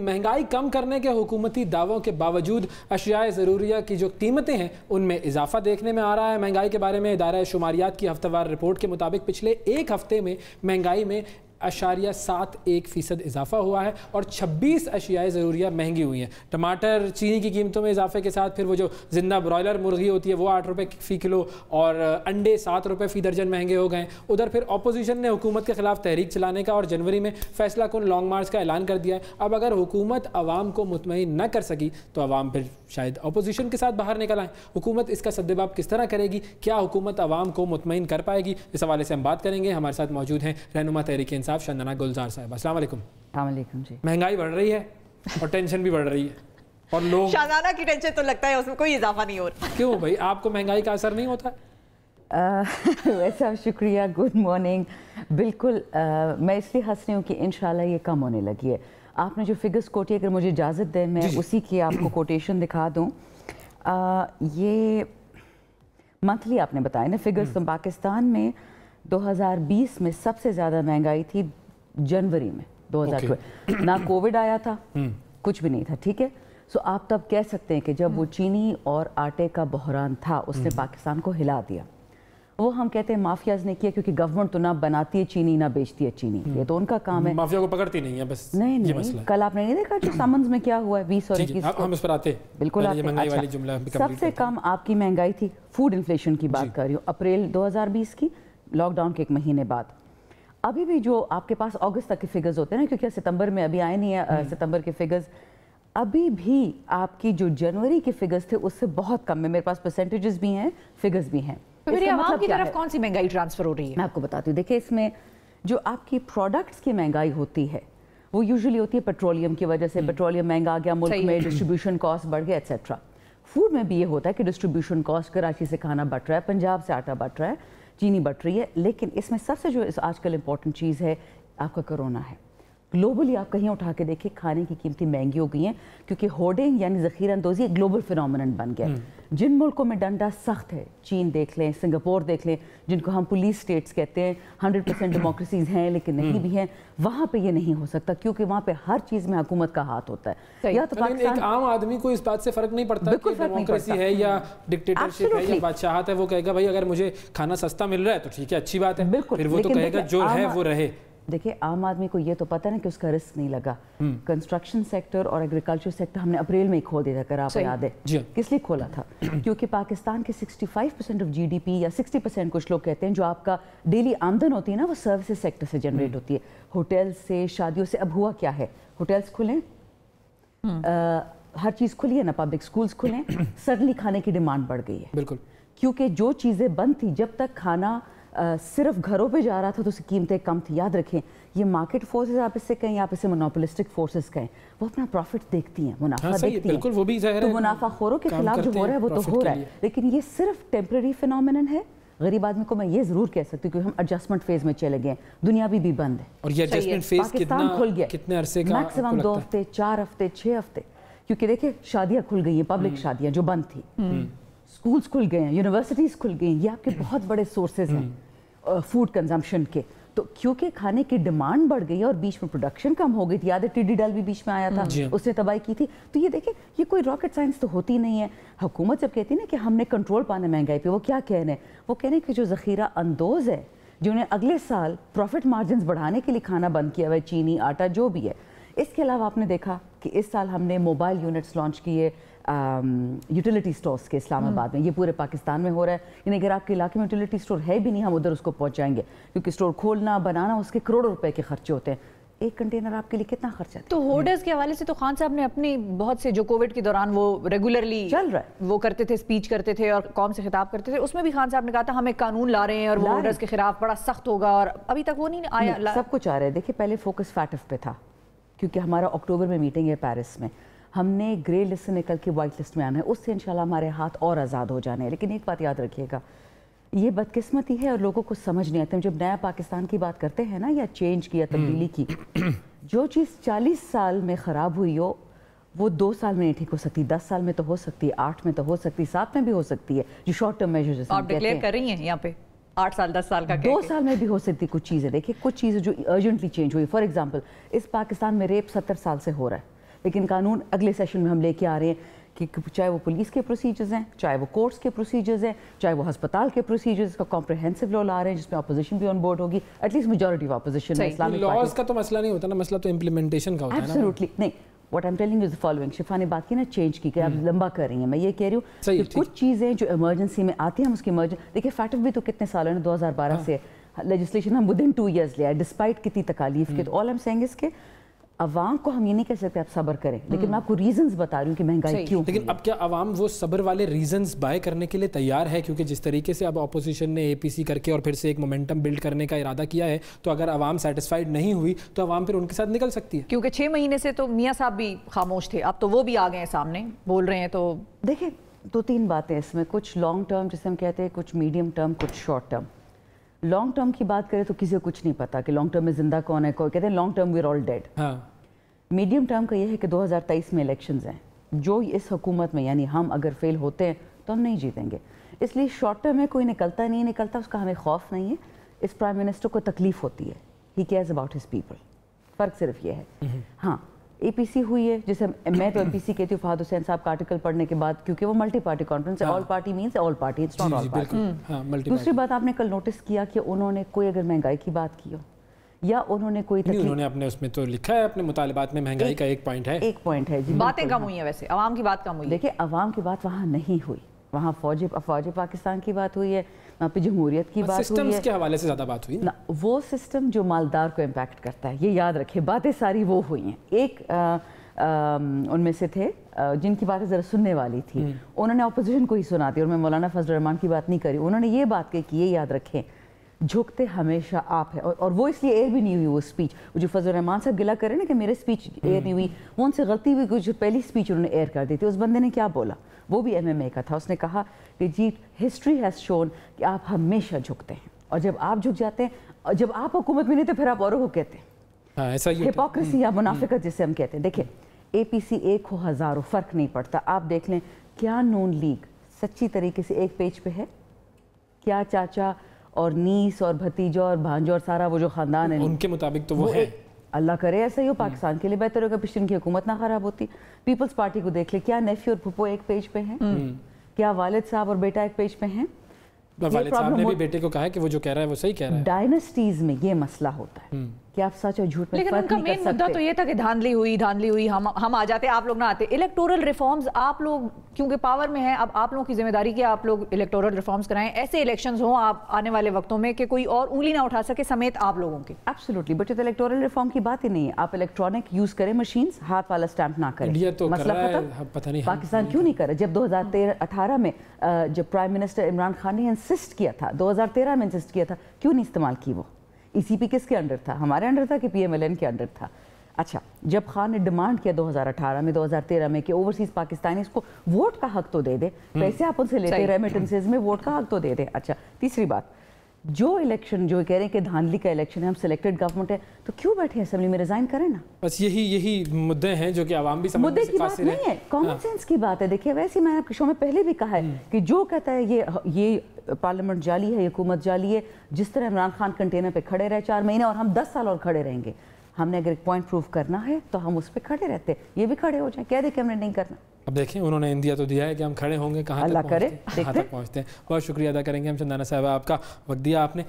महंगाई कम करने के हुकूमती दावों के बावजूद अशियाए ज़रूरिया की जो कीमतें हैं उनमें इजाफा देखने में आ रहा है। महंगाई के बारे में इदारा शुमारियात की हफ्तावार रिपोर्ट के मुताबिक पिछले एक हफ्ते में महंगाई में 0.71% इजाफा हुआ है और 26 अशियाए ज़रूरिया महंगी हुई हैं। टमाटर, चीनी की कीमतों में इजाफे के साथ फिर वो जो जिंदा ब्रॉयलर मुर्गी होती है वो 8 रुपये फ़ी किलो और अंडे 7 रुपये फ़ी दर्जन महंगे हो गए। उधर फिर अपोजिशन ने हुकूमत के ख़िलाफ़ तहरीक चलाने का और जनवरी में फैसला कुन लॉन्ग मार्च का ऐलान कर दिया है। अब अगर हुकूमत आवाम को मुतमईन न कर सकी तो आवाम फिर शायद अपोजिशन के साथ बाहर निकल आए। हुकूमत इसका सद्देबाब किस तरह करेगी, क्या हुकूमत आवाम को मुतमईन कर पाएगी, इस हवाले से हम बात करेंगे। हमारे साथ मौजूद हैं रहनुमा तहरीक इंसाफ शंदना गुलजार साहब। अस्सलाम वालेकुम। वालेकुम जी। महंगाई बढ़ रही है और टेंशन भी बढ़ रही है और लोग शादाना की टेंशन तो लगता है उसमें कोई इजाफा नहीं हो रहा। क्यों भाई, आपको महंगाई का असर नहीं होता? वैसा शुक्रिया, गुड मॉर्निंग। बिल्कुल मैं इसलिए हंस रही हूँ कि इंशाल्लाह ये कम होने लगी है। आपने जो फिगर्स कोटी, अगर मुझे इजाज़त दें मैं उसी की आपको कोटेशन दिखा दूँ। ये मंथली आपने बताया ना फिगर्स। तो पाकिस्तान में 2020 में सबसे ज़्यादा महंगाई थी जनवरी में 2020। ना कोविड आया था, कुछ भी नहीं था, ठीक है। सो आप तब कह सकते हैं कि जब वो चीनी और आटे का बहरान था उसने पाकिस्तान को हिला दिया। वो हम कहते हैं माफियाज ने किया, क्योंकि गवर्नमेंट तो ना बनाती है चीनी ना बेचती है चीनी, ये तो उनका काम है। माफिया को पकड़ती नहीं है बस। नहीं, कल आपने नहीं देखा जो समन्स में क्या हुआ है 20 और 21 हम इस पर आते हैं। बिल्कुल सबसे कम आपकी महंगाई थी, फूड इन्फ्लेशन की बात कर रही हूँ, अप्रैल 2020 की, लॉकडाउन के एक महीने बाद। अभी भी जो आपके पास अगस्त तक के फिगर्स होते हैं ना, क्योंकि सितंबर में अभी आए नहीं है सितंबर के फिगर्स, अभी भी आपकी जो जनवरी के फिगर्स थे उससे बहुत कम है। मेरे पास परसेंटेजेस भी हैं, फिगर्स भी हैं। तो मेरी आवाम की तरफ कौन सी महंगाई ट्रांसफर हो रही है? मैं आपको बताती हूँ। देखिए, इसमें जो आपकी प्रोडक्ट्स की महंगाई होती है वो यूजुअली होती है पेट्रोलियम की वजह से। पेट्रोलियम महंगा आ गया मुल्क में, डिस्ट्रीब्यूशन कॉस्ट बढ़ गया एक्सेट्रा। फूड में भी ये होता है कि डिस्ट्रीब्यूशन कॉस्ट, कराची से खाना बढ़ रहा है, पंजाब से आटा बढ़ रहा है, चीनी बढ़ रही है। लेकिन इसमें सबसे जो आजकल इंपॉर्टेंट चीज़ है आपका कोरोना है। ग्लोबली आप कहीं उठा के देखिए, खाने की कीमतें महंगी हो गई हैं, क्योंकि होर्डिंग यानी ज़ख़ीरा अंदोज़ी एक ग्लोबल फिनोमिनन बन गया। जिन मुल्कों में डंडा सख्त है, चीन देख लें, सिंगापुर देख लें, जिनको हम पुलिस स्टेट्स कहते हैं, 100% डेमोक्रेसीज हैं लेकिन नहीं भी हैं, वहाँ पे ये नहीं हो सकता, क्योंकि वहाँ पे हर चीज़ में हुकूमत का हाथ होता है। या तो पाकिस्तान, एक आम आदमी को इस बात से फ़र्क नहीं पड़ता कि डेमोक्रेसी है या डिक्टेटरशिप है या बादशाहत है। वो कहेगा भाई अगर मुझे खाना सस्ता मिल रहा है तो ठीक है, अच्छी बात है, फिर वो तो कहेगा जो है वो रहे। देखिए, आम आदमी को ये तो पता ना कि उसका रिस्क नहीं लगा। कंस्ट्रक्शन सेक्टर और एग्रीकल्चर सेक्टर हमने अप्रैल में ही खोल दिया था, अगर आपको याद है। किस लिए खोला था? क्योंकि पाकिस्तान के 65% ऑफ जीडीपी या 60% कुछ लोग कहते हैं जो आपका डेली आमदन होती है ना, वो सर्विसेज सेक्टर से जनरेट होती है, होटल से, शादियों से। अब हुआ क्या है, होटल्स खुले, हर चीज़ खुली है ना, पब्लिक स्कूल्स खुले, सडनली खाने की डिमांड बढ़ गई है। बिल्कुल, क्योंकि जो चीज़ें बंद थी, जब तक खाना सिर्फ घरों पे जा रहा था तो उसकी कीमतें कम थी। याद रखें, ये मार्केट फोर्सेस आप इससे कहें, आप इससे मोनोपोलिस्टिक फोर्सेस कहें, वो अपना प्रॉफिट देखती हैं, मुनाफा देखती हैं। वो भी तो मुनाफाखोरों के खिलाफ जो हो रहा है वो तो हो रहा है, लेकिन ये सिर्फ टेम्पररी फिनोमिनन है। गरीब आदमी को मैं ये जरूर कह सकती हूँ कि हम एडजस्टमेंट फेज में चले गए, दुनिया भी बंद है और ये एडजस्टमेंट फेज पाकिस्तान खुल गया कितने अरसे का? मैक्सिमम 2 हफ्ते, 4 हफ्ते, 6 हफ्ते। क्योंकि देखिए, शादियाँ खुल गई हैं, पब्लिक शादियाँ जो बंद थी, स्कूल्स खुल गए हैं, यूनिवर्सिटीज खुल गई हैं, ये आपके बहुत बड़े सोर्सेज हैं फूड कंजम्पशन के। तो क्योंकि खाने की डिमांड बढ़ गई और बीच में प्रोडक्शन कम हो गई थी, याद है टिड्डी दल भी बीच में आया था, उसने तबाही की थी। तो ये देखिए, ये कोई रॉकेट साइंस तो होती नहीं है। हुकूमत जब कहती है ना कि हमने कंट्रोल पाना महंगाई पे, वो क्या कह रहे हैं? वो कह रहे हैं कि जो ज़ख़ीरा अंदोज़ है, जिन्हें अगले साल प्रॉफिट मार्जिन बढ़ाने के लिए खाना बंद किया हुआ है, चीनी, आटा, जो भी है। इसके अलावा आपने देखा कि इस साल हमने मोबाइल यूनिट्स लॉन्च किए यूटिलिटी स्टोर्स के इस्लामाबाद में। ये पूरे पाकिस्तान में हो रहा है। यानी अगर आपके इलाके में यूटिलिटी स्टोर है भी नहीं, हम उधर उसको पहुंचाएंगे, क्योंकि स्टोर खोलना, बनाना, उसके करोड़ों रुपए के खर्चे होते हैं। एक कंटेनर आपके लिए कितना खर्चा है? तो होर्डर्स के हवाले से तो खान साहब ने अपनी बहुत से, जो कोविड के दौरान वो रेगुलरली चल रहा है, वो करते थे, स्पीच करते थे और कौम से खिताब करते थे, उसमें भी खान साहब ने कहा था हम एक कानून ला रहे हैं और वो होर्डर्स के खिलाफ बड़ा सख्त होगा, और अभी तक वो नहीं आया। सब कुछ आ रहा है। देखिए, पहले फोकस फैटफ पे था, क्योंकि हमारा अक्टूबर में मीटिंग है पेरिस में, हमने ग्रे लिस्ट से निकल के वाइट लिस्ट में आना है, उससे इंशाल्लाह हमारे हाथ और आज़ाद हो जाने हैं। लेकिन एक बात याद रखिएगा, ये बदकिस्मती है और लोगों को समझ नहीं आता। जब नया पाकिस्तान की बात करते हैं ना, या चेंज की या तब्दीली की, जो चीज़ 40 साल में ख़राब हुई हो वो 2 साल में नहीं ठीक हो सकती, 10 साल में तो हो सकती है, 8 में तो हो सकती है, 7 में भी हो सकती है, जो शॉर्ट टर्म मेजर्स आप डिक्लेयर कर रही हैं यहाँ पे 8 साल 10 साल का 2 साल में भी हो सकती कुछ चीज़ें। देखिए, कुछ चीज़ें जो अर्जेंटली चेंज हुई, फॉर एग्जांपल इस पाकिस्तान में रेप 70 साल से हो रहा है, لیکن قانون اگلے سیشن میں ہم لے کے آ رہے ہیں کہ چاہے وہ پولیس کے پروسیجرز ہیں, چاہے وہ کورٹس کے پروسیجرز ہیں, چاہے وہ ہسپتال کے پروسیجرز کا کمپریہنسو لا لا رہے ہیں جس میں اپوزیشن بھی آن بورڈ ہوگی, at least majority of opposition ہے. اسلامک لاز کا تو مسئلہ نہیں ہوتا نا, مسئلہ تو امپلیمنٹیشن کا ہوتا ہے نا. ایبسلیوٹلی نہیں. What I am telling you is the following, شفا نے بات کی نا چینج کی کہ آپ لمبا کر رہی ہیں. میں یہ کہہ رہی ہوں کہ کچھ چیزیں جو ایمرجنسی میں آتی ہیں ہم اس کی دیکھیے فیٹف بھی تو کتنے سالوں نے 2012 سے لیجسلیشن ہم ودن 2 years لیا ہے ڈسپائٹ کتنی تکالیف کے. تو آل ایم سینگ اس کے عوام کو ہم یہ نہیں کہہ سکتے آپ صبر کریں, لیکن میں آپ کو ریزنز بتا رہی ہوں کہ مہنگائی کیوں. لیکن اب کیا عوام وہ صبر والے ریزنز بائے کرنے کے لیے تیار ہے؟ کیونکہ جس طریقے سے اب اپوزیشن نے اے پی سی کر کے اور پھر سے ایک مومنٹم بلڈ کرنے کا ارادہ کیا ہے, تو اگر عوام سیٹسفائیڈ نہیں ہوئی تو عوام پھر ان کے ساتھ نکل سکتی ہے. کیونکہ 6 مہینے سے تو میاں صاحب بھی خاموش تھے, اب تو وہ بھی آ گئے ہیں سامنے بول رہے ہیں. تو دیکھیں 2-3 باتیں اس میں, کچھ لانگ ٹرم جسے ہم کہتے ہیں, کچھ میڈیم ٹرم, کچھ شارٹ ٹرم. لانگ ٹرم کی بات کریں تو کسی کو کچھ نہیں پتا کہ لانگ ٹرم میں زندہ کون ہے. کوئی کہتے ہیں long term we are all dead. Medium term کا یہ ہے کہ 2023 میں الیکشنز ہیں, جو اس حکومت میں یعنی ہم اگر فیل ہوتے ہیں تو ہم نہیں جیتیں گے. اس لیے شارٹ ٹرم میں کوئی نکلتا نہیں نکلتا, اس کا ہمیں خوف نہیں ہے. اس پرائم منسٹر کو تکلیف ہوتی ہے, ہی کیئرز اباؤٹ ہز پیپل. فرق صرف یہ ہے. ہاں اے پی سی ہوئی ہے, جیسے میں تو اے پی سی کہتی ہوں فہد حسین صاحب کا آرٹیکل پڑھنے کے بعد, کیونکہ وہ ملٹی پارٹی کانفرنس ہے. All party means all party, it's not all party. دوسری بات آپ نے کل نوٹس کیا کہ انہوں نے کوئی اگر مہنگائی کی بات کی ہو یا انہوں نے کوئی انہوں نے اپنے اس میں تو لکھا ہے اپنے مطالبات میں مہنگائی کا ایک پوائنٹ ہے. باتیں کم ہوئی ہیں, ویسے عوام کی بات کم ہوئی ہے. دیکھیں عوام کی بات وہاں نہیں ہوئی, وہاں فوج پاکستان کی بات ہوئی ہے, وہاں پہ جمہوریت کی بات ہوئی ہے. سسٹمز کے حوالے سے زیادہ بات ہوئی نا, وہ سسٹم جو مالدار کو امپیکٹ کرتا ہے, یہ یاد رکھے. باتیں ساری وہ ہوئی ہیں. ایک ان میں سے تھے جن کی باتیں ذرا سننے والی تھی, انہوں نے اپوزیشن کو ہی سنا دی, اور میں مولانا فضل الرحمان کی بات نہیں کری. انہوں نے یہ بات کہی کہ یہ یاد رکھیں جھکتے ہمیشہ آپ ہیں, اور وہ اس لیے ایئر بھی نہیں ہوئی وہ اسپیچ. وہ جو فضل الرحمان صاحب گلا کرے نا کہ میرے اسپیچ ایئر نہیں ہوئی, وہ ان سے غلطی ہوئی. جو پہلی اسپیچ انہوں نے ایئر کر دی تھی, اس بندے نے کیا بولا, وہ بھی ایم ایم اے کا تھا. اس نے کہا کہ جی ہسٹری ہیز شون کہ آپ ہمیشہ جھکتے ہیں, اور جب آپ جھک جاتے ہیں, جب آپ حکومت میں نہیں تو پھر آپ اوروں کو کہتے ہیں. ہپوکریسی یا منافقت جسے ہم کہتے ہیں. دیکھیں اے پی سی ایک ہو ہزاروں فرق نہیں پڑتا. آپ دیکھ لیں کیا نون لیگ سچی طریقے سے ایک پیج پہ ہے, کیا چاچا اور نیس اور بھتیجا اور بھانجا اور سارا وہ جو خاندان ہے ان کے مطابق تو وہ ہے. اللہ کرے ایسا ہی ہو, پاکستان کے لیے بہتر ہوگا, پچھلی ان کی حکومت نہ خراب ہوتی. پیپلز پارٹی کو دیکھ لے, کیا نیفی اور پھپھو ایک پیج پہ ہیں, کیا والد صاحب اور بیٹا ایک پیج پہ ہیں. والد صاحب نے بھی بیٹے کو کہا ہے کہ وہ جو کہہ رہا ہے وہ صحیح کہہ رہا ہے. ڈائنسٹیز میں یہ مسئلہ ہوتا ہے کہ آپ سچ اور جھوٹ میں فرق نہیں کر سکتے. لیکن ان کا مین مدعا تو یہ تھا کہ دھاندلی ہوئی, ہم آ جاتے, آپ لوگ نہ آتے. الیکٹورل ریفارمز آپ لوگ کیونکہ پاور میں ہیں, اب آپ لوگوں کی ذمہ داری کہ آپ لوگ الیکٹورل ریفارمز کرائیں, ایسے الیکشنز ہوں آپ آنے والے وقتوں میں کہ کوئی اور انگلی نہ اٹھا سکے سمیت آپ لوگوں کے. ایبسلیوٹلی, بٹ الیکٹورل ریفارم کی بات ہی نہیں ہے. آپ الیکٹرانک یوز کریں مشینز, ہاتھ والا اسٹیمپ نہ کریں. مسئلہ ختم. پاکستان کیوں نہیں کرا؟ جب 2018 میں جب پرائم منسٹر عمران خان نے انسسٹ کیا تھا, 2013 میں انسسٹ کیا تھا, کیوں نہیں استعمال کی وہ؟ ای سی پی کس کے انڈر تھا, ہمارے انڈر تھا کہ پی ایم ایل این کے انڈر تھا؟ اچھا, جب خان نے ڈیمانڈ کیا 2018 میں 2013 میں کہ اوورسیز پاکستانی اس کو ووٹ کا حق تو دے دے, پیسے آپ ان سے لیتے ریمیٹنسز میں, ووٹ کا حق تو دے دے. اچھا, تیسری بات, جو الیکشن جو کہہ رہے ہیں کہ دھاندلی کا الیکشن ہے, ہم سلیکٹڈ گورنمنٹ ہے, تو کیوں بیٹھے اسمبلی میں ریزائن کریں نا. بس یہی مدعے ہیں جو کہ عوام بھی سمجھنے سے قاصر ہیں. مدعے کی بات نہیں ہے, کامن سینس کی بات ہے. دیکھیے ویسے میں نے شو میں پہلے بھی کہا ہے کہ جو کہتا ہے یہ پارلیمنٹ جعلی ہے, حکومت جعلی ہے, جس طرح عمران خان کنٹینر پہ کھڑے رہے 4 مہینے اور ہم 10 سال اور کھڑے رہیں گے, ہم نے اگر ایک پوائنٹ پروف کرنا ہے تو ہم اس پہ کھڑے رہتے, یہ بھی کھڑے ہو جائیں, کہہ دیں کہ ہم نے نہیں کرنا. اب دیکھیں انہوں نے انڈیا تو دیا ہے کہ ہم کھڑے ہوں گے, کہاں تک پہنچتے ہیں. بہت شکریہ ادا کریں گے ہم چندانہ صاحبہ, آپ کا وقت دیا آپ نے.